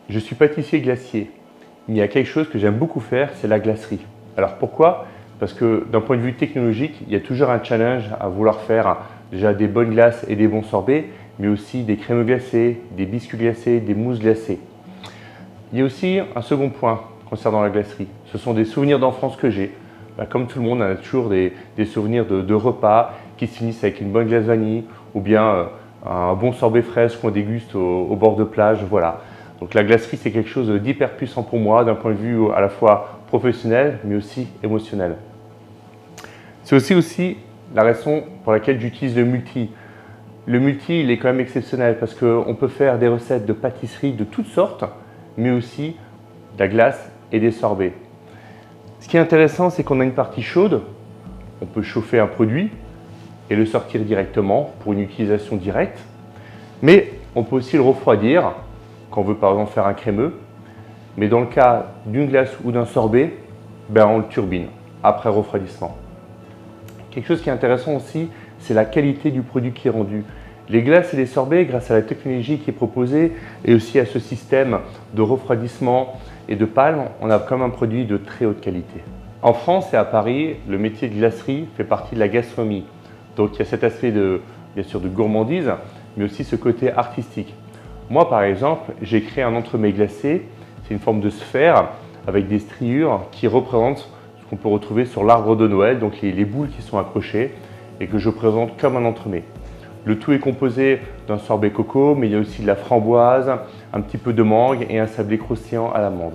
Je suis pâtissier glacier. Il y a quelque chose que j'aime beaucoup faire, c'est la glacerie. Alors pourquoi? Parce que d'un point de vue technologique, il y a toujours un challenge à vouloir faire déjà des bonnes glaces et des bons sorbets, mais aussi des crèmes glacées, des biscuits glacés, des mousses glacées. Il y a aussi un second point concernant la glacerie. Ce sont des souvenirs d'enfance que j'ai. Comme tout le monde, on a toujours des souvenirs de repas qui se finissent avec une bonne glace vanille ou bien un bon sorbet fraise qu'on déguste au bord de plage. Voilà. Donc la glacerie, c'est quelque chose d'hyper puissant pour moi d'un point de vue à la fois professionnel mais aussi émotionnel. C'est aussi la raison pour laquelle j'utilise le multi. Le multi, il est quand même exceptionnel parce qu'on peut faire des recettes de pâtisserie de toutes sortes, mais aussi de la glace et des sorbets. Ce qui est intéressant, c'est qu'on a une partie chaude. On peut chauffer un produit et le sortir directement pour une utilisation directe. Mais on peut aussi le refroidir quand on veut par exemple faire un crémeux. Mais dans le cas d'une glace ou d'un sorbet, on le turbine après refroidissement. Quelque chose qui est intéressant aussi, c'est la qualité du produit qui est rendu. Les glaces et les sorbets, grâce à la technologie qui est proposée et aussi à ce système de refroidissement et de palme, on a comme un produit de très haute qualité. En France et à Paris, le métier de glacerie fait partie de la gastronomie. Donc il y a cet aspect bien sûr de gourmandise, mais aussi ce côté artistique. Moi par exemple, j'ai créé un entremets glacé. C'est une forme de sphère avec des striures qui représentent ce qu'on peut retrouver sur l'arbre de Noël, donc les boules qui sont accrochées et que je présente comme un entremets. Le tout est composé d'un sorbet coco, mais il y a aussi de la framboise, un petit peu de mangue et un sablé croustillant à l'amande.